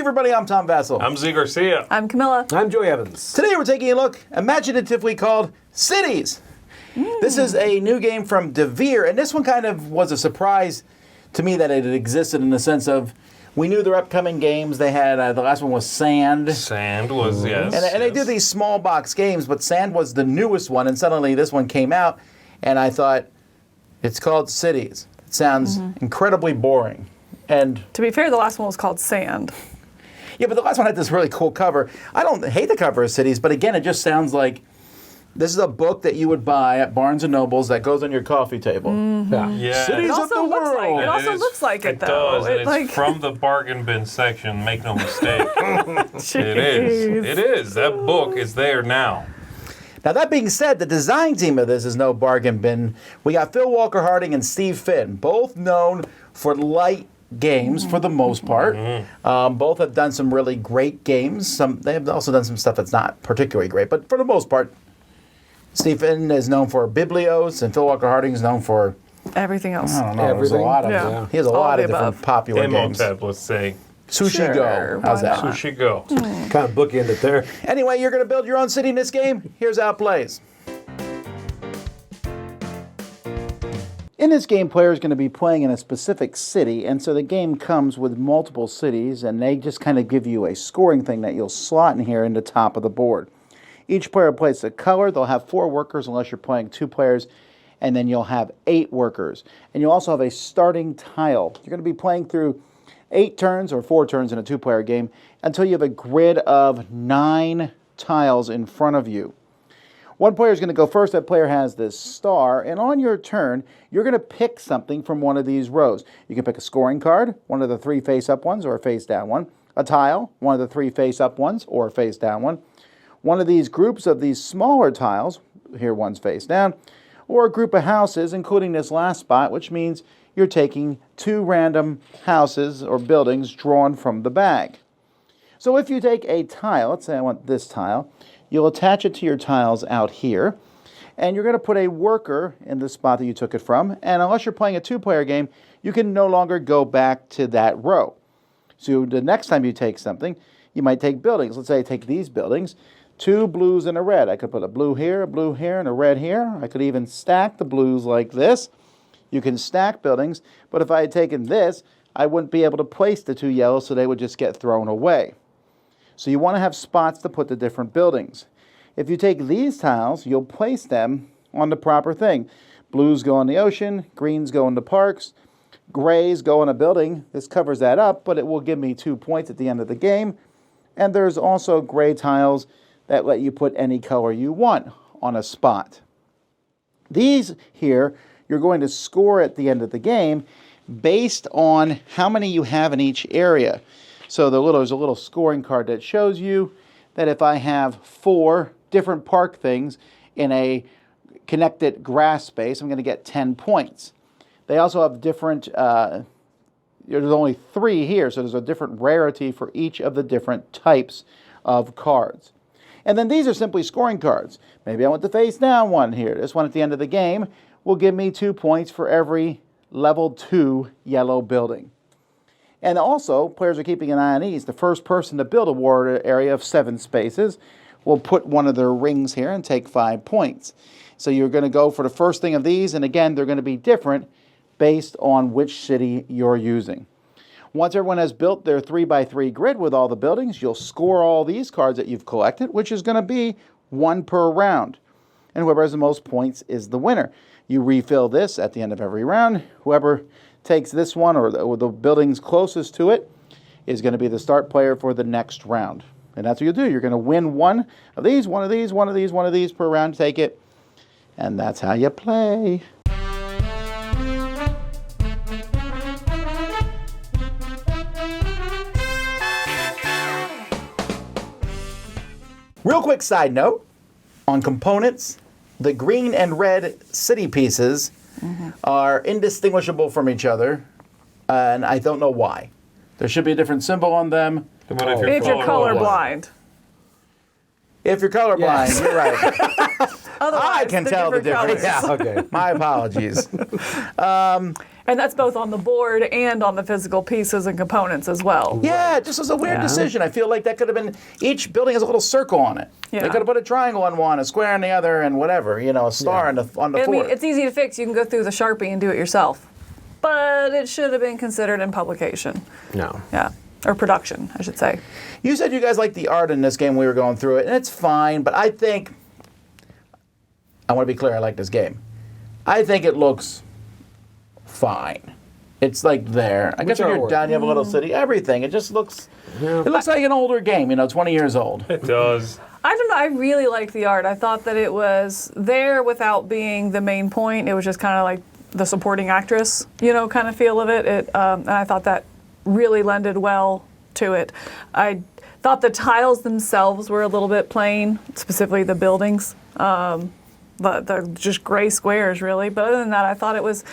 everybody, I'm Tom Vassell. I'm Z Garcia. I'm Camilla. I'm Joey Evans. Today we're taking a look, imaginatively called Cities. This is a new game from DeVere, and this one kind of was a surprise to me that it had existed in the sense of we knew their upcoming games. They had, the last one was Sand. Sand was, yes. And they do these small box games, but Sand was the newest one, and suddenly this one came out, and I thought, it's called Cities. It sounds incredibly boring. And To be fair, the last one was called Sand. yeah, but the last one had this really cool cover. I don't hate the cover of Cities, but again, it just sounds like this is a book that you would buy at Barnes & Noble's that goes on your coffee table. Yeah. Cities It of also the looks like world. it. Also is- looks like it, It though. does, and it's from the bargain bin section, make no mistake. It is. It is. That book is there now. Now, that being said, the design team of this is no bargain bin. We got Phil Walker Harding and Steve Finn, both known for light games for the most part. Both have done some really great games. They have also done some stuff that's not particularly great, but for the most part, Steve Finn is known for Biblios, and Phil Walker Harding is known for, Everything else. I don't know, there's a Everything. lot of Yeah. He has a All lot the of different above. popular games. Imhotep, let's say. Sushi Sure, Go. How's why that? not? Sushi Go. Kind of bookend it there. Anyway, you're going to build your own city in this game. Here's how it plays. In this game, players are going to be playing in a specific city, and so the game comes with multiple cities, and they just kind of give you a scoring thing that you'll slot in here in the top of the board. Each player plays a color. They'll have 4 workers unless you're playing 2 players, and then you'll have 8 workers. And you'll also have a starting tile. You're going to be playing through 8 turns or 4 turns in a 2-player game until you have a grid of 9 tiles in front of you. One player is going to go first. That player has this star, and on your turn, you're going to pick something from one of these rows. You can pick a scoring card, one of the 3 face-up ones or a face-down one, a tile, one of the 3 face-up ones or a face-down one, one of these groups of these smaller tiles, here one's face down, or a group of houses, including this last spot, which means you're taking 2 random houses or buildings drawn from the bag. So if you take a tile, let's say I want this tile, you'll attach it to your tiles out here, and you're going to put a worker in the spot that you took it from, and unless you're playing a 2-player game, you can no longer go back to that row. So the next time you take something, you might take buildings. Let's say I take these buildings, 2 blues and a red. I could put a blue here, and a red here. I could even stack the blues like this. You can stack buildings, but if I had taken this, I wouldn't be able to place the 2 yellows, so they would just get thrown away. So you want to have spots to put the different buildings. If you take these tiles, you'll place them on the proper thing. Blues go in the ocean, greens go into parks, grays go in a building. This covers that up, but it will give me 2 points at the end of the game. And there's also gray tiles that let you put any color you want on a spot. These here, you're going to score at the end of the game based on how many you have in each area. So there's a little scoring card that shows you that if I have 4 different park things in a connected grass space, I'm going to get 10 points. They also have different, there's only 3 here, so there's a different rarity for each of the different types of cards. And then these are simply scoring cards. Maybe I want the face down one here. This one at the end of the game will give me 2 points for every level 2 yellow building. And also, players are keeping an eye on these. The first person to build a water area of 7 spaces will put one of their rings here and take 5 points. So you're going to go for the first thing of these, and again, they're going to be different based on which city you're using. Once everyone has built their 3x3 grid with all the buildings, you'll score all these cards that you've collected, which is going to be 1 per round. And whoever has the most points is the winner. You refill this at the end of every round. Whoever takes this one or the buildings closest to it is going to be the start player for the next round. And that's what you'll do. You're going to win one of these, one of these, one of these, one of these per round. Take it. And that's how you play. Real quick side note on components, the green and red city pieces are indistinguishable from each other, and I don't know why. There should be a different symbol on them. But if If you're colorblind. colorblind. If you're colorblind, Yes. you're right. Otherwise, I can they're tell the different difference. colors. Okay. My apologies. And that's both on the board and on the physical pieces and components as well. Yeah, it just was a weird decision. I feel like that could have been, each building has a little circle on it. Yeah. They could have put a triangle on one, a square on the other, and whatever, a star on the I mean, fourth. it's easy to fix. You can go through the Sharpie and do it yourself. But it should have been considered in publication. No. Yeah. Or production, I should say. You said you guys liked the art in this game. We were going through it, and it's fine, but I want to be clear, I like this game. I think it looks fine. It's like there. I guess when you're done, you have a little city, everything. It just looks, it looks like an older game, 20 years old. It does. I don't know. I really liked the art. I thought that it was there without being the main point. It was just kind of like the supporting actress, kind of feel of it. And I thought that really lended well to it. I thought the tiles themselves were a little bit plain, specifically the buildings. The just gray squares, really. But other than that, I thought it was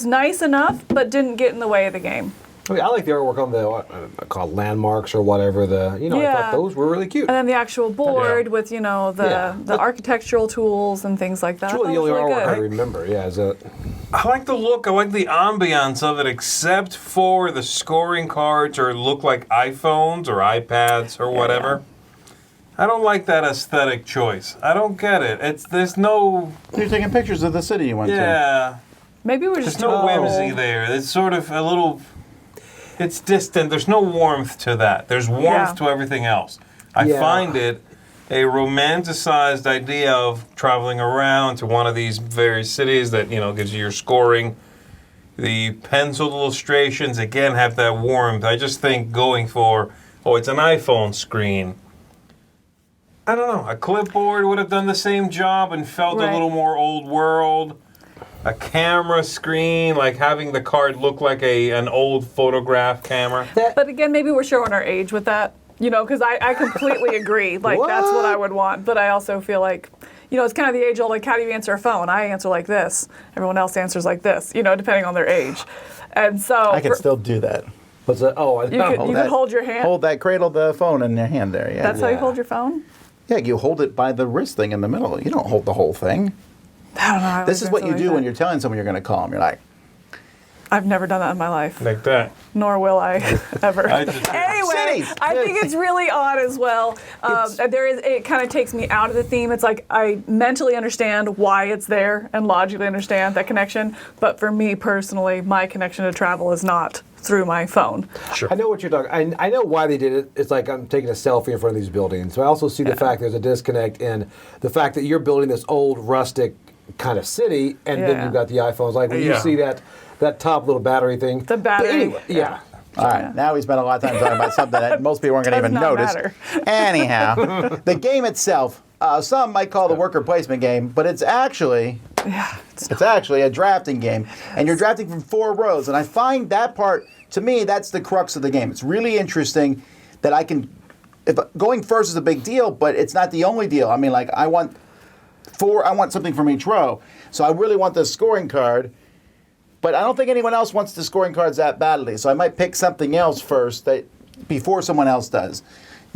nice enough, but didn't get in the way of the game. I mean, I like the artwork on the called landmarks or whatever. I thought those were really cute. And then the actual board with the architectural tools and things like that. It's really the only really artwork good. I remember. Yeah, is it? I like the look. I like the ambiance of it, except for the scoring cards or look like iPhones or iPads or whatever. I don't like that aesthetic choice. I don't get it. There's no. You're taking pictures of the city you went to. Yeah. Maybe we're just There's no whimsy there. It's sort of a little. It's distant. There's no warmth to that. There's warmth to everything else. I find it a romanticized idea of traveling around to one of these various cities that, gives you your scoring. The penciled illustrations, again, have that warmth. I just think going for, it's an iPhone screen. I don't know. A clipboard would have done the same job and felt a little more old world. A camera screen, like having the card look like an old photograph camera. But again, maybe we're showing our age with that, because I completely agree. Like, that's what I would want. But I also feel like, it's kind of the age old, like, how do you answer a phone? I answer like this. Everyone else answers like this, depending on their age. And so. I can still do that. What's that? Oh, You can hold your hand. Hold that, cradle the phone in your hand there, yeah. That's how you hold your phone? Yeah, you hold it by the wrist thing in the middle. You don't hold the whole thing. I don't know. This is what you do when you're telling someone you're going to call them. You're like, I've never done that in my life. Like that. Nor will I ever. Anyway, I think it's really odd as well. It kind of takes me out of the theme. It's like I mentally understand why it's there and logically understand that connection. But for me personally, my connection to travel is not through my phone. Sure. I know what you're talking. I know why they did it. It's like I'm taking a selfie in front of these buildings. So I also see the fact there's a disconnect in the fact that you're building this old rustic kind of city, and then you've got the iPhones. Like when you see that top little battery thing. The battery. But anyway, yeah. all right, now we spent a lot of time talking about something that most people weren't going to even Does not notice. matter. Anyhow, the game itself, some might call the worker placement game, but it's actually it's actually a drafting game, and you're drafting from 4 rows. And I find that part, to me, that's the crux of the game. It's really interesting that I can. If going first is a big deal, but it's not the only deal. I mean, like I want something from each row, so I really want the scoring card. But I don't think anyone else wants the scoring cards that badly, so I might pick something else first before someone else does.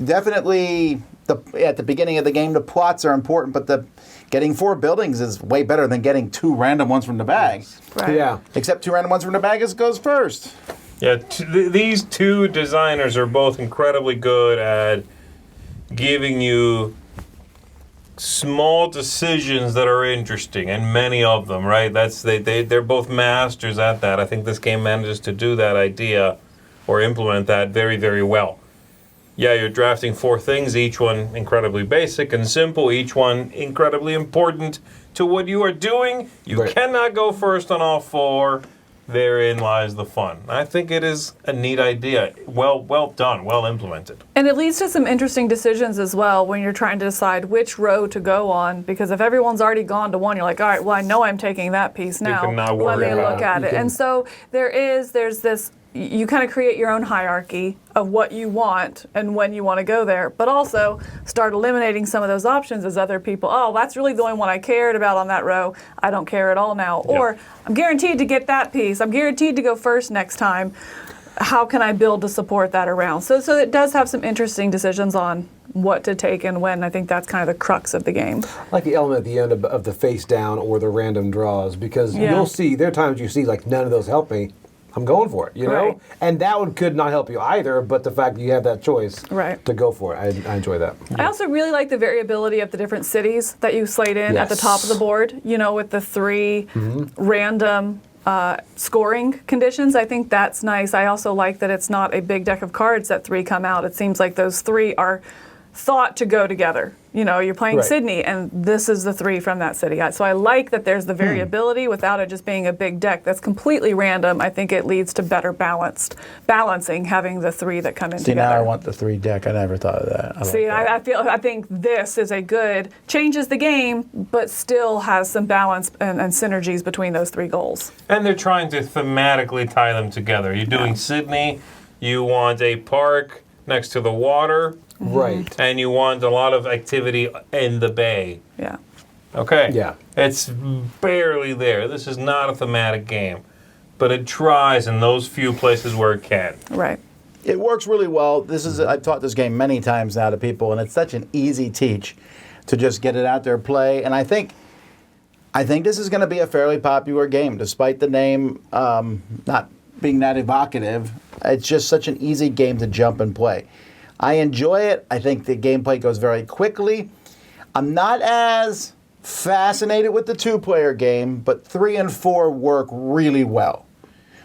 Definitely, at the beginning of the game, the plots are important, but getting 4 buildings is way better than getting 2 random ones from the bag. Right. Yeah. Except 2 random ones from the bag goes first. Yeah, these 2 designers are both incredibly good at giving you small decisions that are interesting, and many of them, right? They're both masters at that. I think this game manages to do that idea or implement that very, very well. Yeah, you're drafting 4 things, each one incredibly basic and simple, each one incredibly important to what you are doing. You cannot go first on all 4. Therein lies the fun. I think it is a neat idea. Well done, well implemented. And it leads to some interesting decisions as well when you're trying to decide which row to go on. Because if everyone's already gone to one, you're like, all right, well, I know I'm taking that piece now. can not Let worry me about look it. at it. And so there's this. You kind of create your own hierarchy of what you want and when you want to go there, but also start eliminating some of those options as other people, oh, that's really the only one I cared about on that row. I don't care at all now. Or I'm guaranteed to get that piece. I'm guaranteed to go first next time. how can I build to support that around? So it does have some interesting decisions on what to take and when. I think that's kind of the crux of the game. I like the element at the end of the face down or the random draws, because you'll see, there are times you see like none of those help me. I'm going for it, you know? Right. And that one could not help you either, but the fact that you have that choice to go for it, I enjoy that. I also really like the variability of the different cities that you slate in at the top of the board, you know, with the 3 random scoring conditions. I think that's nice. I also like that it's not a big deck of cards that 3 come out. It seems like those 3 are thought to go together. You know, you're playing Sydney, and this is the 3 from that city. So I like that there's the variability without it just being a big deck that's completely random. I think it leads to better balancing, having the 3 that come in together. Now I want the 3 deck. I never thought of that. I think this is a good, changes the game, but still has some balance and synergies between those 3 goals. And they're trying to thematically tie them together. You're doing Sydney, you want a park next to the water. Right. And you want a lot of activity in the bay. Yeah. Okay. Yeah. It's barely there. This is not a thematic game. But it tries in those few places where it can. Right. It works really well. I've taught this game many times now to people, and it's such an easy teach to just get it out there, play. And I think this is going to be a fairly popular game, despite the name not being that evocative. It's just such an easy game to jump and play. I enjoy it. I think the gameplay goes very quickly. I'm not as fascinated with the 2-player game, but 3 and 4 work really well.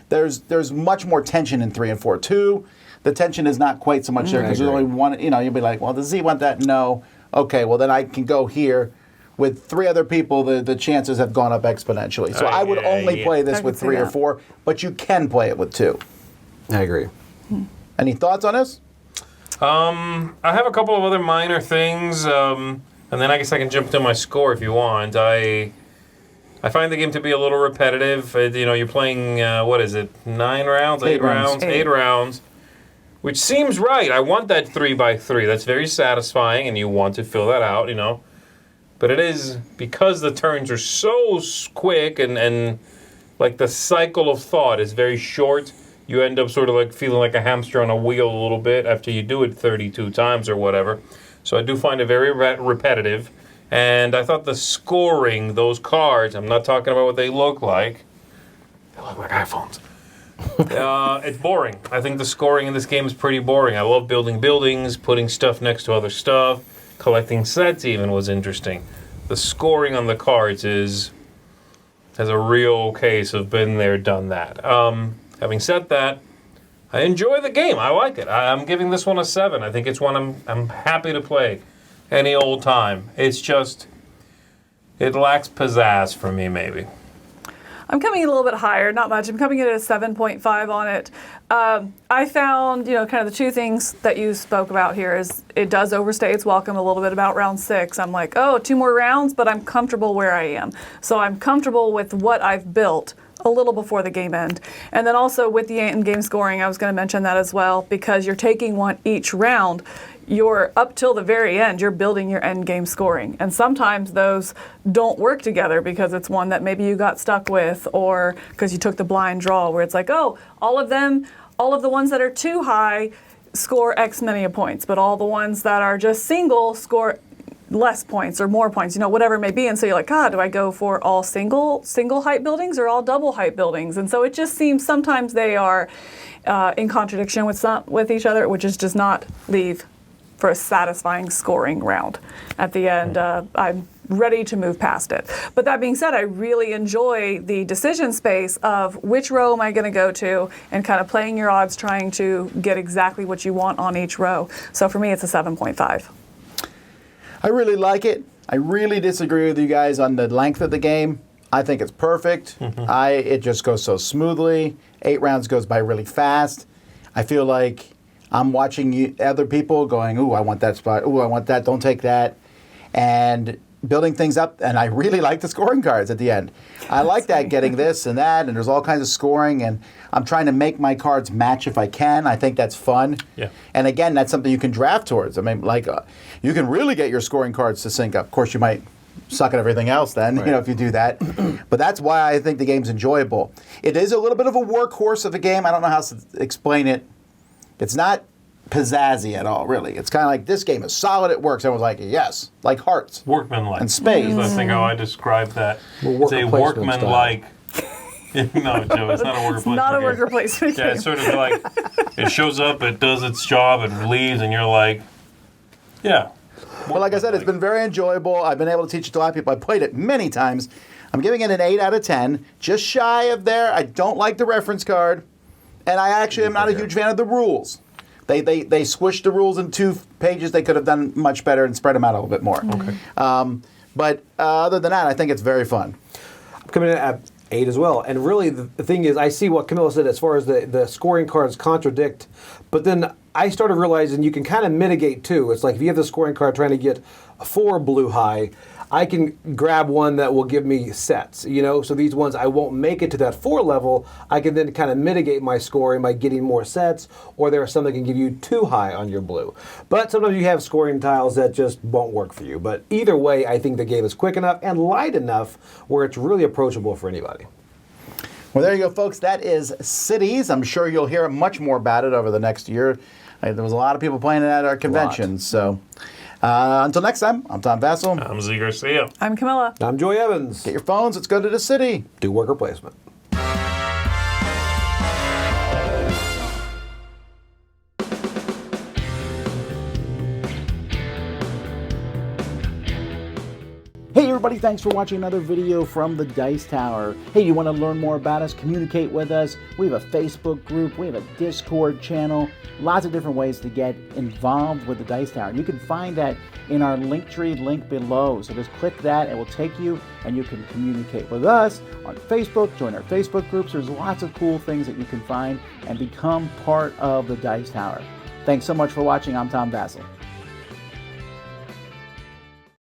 There's much more tension in 3 and 4. 2, the tension is not quite so much there because there's only one. You know, you'll be like, well, does he want that? No. Okay, well then I can go here. With 3 other people, the chances have gone up exponentially. So I would only play this with 3 or 4, but you can play it with 2. I agree. Any thoughts on this? I have a couple of other minor things, and then I guess I can jump to my score if you want. I find the game to be a little repetitive. You know, you're playing, what is it, 9 rounds? 8 rounds? 8 rounds, which seems right. I want that 3x3. That's very satisfying, and you want to fill that out, you know. But it is, because the turns are so quick and like the cycle of thought is very short, you end up sort of like feeling like a hamster on a wheel a little bit after you do it 32 times or whatever. So I do find it very repetitive. And I thought the scoring, those cards, I'm not talking about what they look like. They look like iPhones. It's boring. I think the scoring in this game is pretty boring. I love building buildings, putting stuff next to other stuff. Collecting sets even was interesting. The scoring on the cards has a real case of been there, done that. Having said that, I enjoy the game. I like it. I'm giving this one a 7. I think it's one I'm happy to play any old time. It's just, it lacks pizzazz for me, maybe. I'm coming in a little bit higher, not much. I'm coming in at a 7.5 on it. I found, kind of the 2 things that you spoke about here is it does overstay its welcome a little bit about round 6. I'm like, 2 more rounds, but I'm comfortable where I am. So I'm comfortable with what I've built a little before the game end. And then also with the end-game scoring, I was going to mention that as well, because you're taking one each round. You're up till the very end, you're building your end game scoring. And sometimes those don't work together because it's one that maybe you got stuck with, or because you took the blind draw where it's like, all of the ones that are too high score X many points, but all the ones that are just single score less points or more points, whatever it may be. And so you're like, do I go for all single height buildings or all double height buildings? And so it just seems sometimes they are in contradiction with each other, which is does not leave for a satisfying scoring round. At the end, I'm ready to move past it. But that being said, I really enjoy the decision space of which row am I going to go to and kind of playing your odds, trying to get exactly what you want on each row. So for me, it's a 7.5. I really like it. I really disagree with you guys on the length of the game. I think it's perfect. It just goes so smoothly. 8 rounds goes by really fast. I feel like I'm watching other people going, ooh, I want that spot. Ooh, I want that. Don't take that. And building things up. And I really like the scoring cards at the end. I like that, getting this and that. And there's all kinds of scoring. And I'm trying to make my cards match if I can. I think that's fun. Yeah. And again, that's something you can draft towards. I mean, like, you can really get your scoring cards to sync up. Of course, you might suck at everything else then, if you do that. But that's why I think the game's enjoyable. It is a little bit of a workhorse of a game. I don't know how to explain it. It's not pizzazzy at all, really. It's kind of like, this game is solid, it works. Everyone's like, yes, like Hearts. Workmanlike. And Spades. I think how I describe that. Well, It's a workmanlike. No, Joe, it's not a worker It's placement not a game. worker placement Yeah, game. it's sort of like, it shows up, it does its job, it leaves, and you're like, yeah. But like I said, it's been very enjoyable. I've been able to teach it to a lot of people. I played it many times. I'm giving it an 8 out of 10. Just shy of there. I don't like the reference card. And I actually am not a huge fan of the rules. They squished the rules in 2 pages. They could have done much better and spread them out a little bit more. Okay. But other than that, I think it's very fun. I'm coming in at 8 as well. And really, the thing is, I see what Camilla said as far as the scoring cards contradict. But then I started realizing you can kind of mitigate too. It's like if you have the scoring card trying to get 4 blue high, I can grab one that will give me sets, So these ones, I won't make it to that 4 level. I can then kind of mitigate my scoring by getting more sets, or there are some that can give you 2 high on your blue. But sometimes you have scoring tiles that just won't work for you. But either way, I think the game is quick enough and light enough where it's really approachable for anybody. Well, there you go, folks. That is Cities. I'm sure you'll hear much more about it over the next year. There was a lot of people playing it at our conventions. So until next time, I'm Tom Vassell. I'm Z Garcia. I'm Camilla. I'm Joey Evans. Get your phones. Let's go to the city. Do worker placement. Hey everybody, thanks for watching another video from the Dice Tower. Hey, you want to learn more about us, communicate with us? We have a Facebook group, we have a Discord channel, lots of different ways to get involved with the Dice Tower. You can find that in our Linktree link below. So just click that, it will take you and you can communicate with us on Facebook, join our Facebook groups. There's lots of cool things that you can find and become part of the Dice Tower. Thanks so much for watching. I'm Tom Vassell.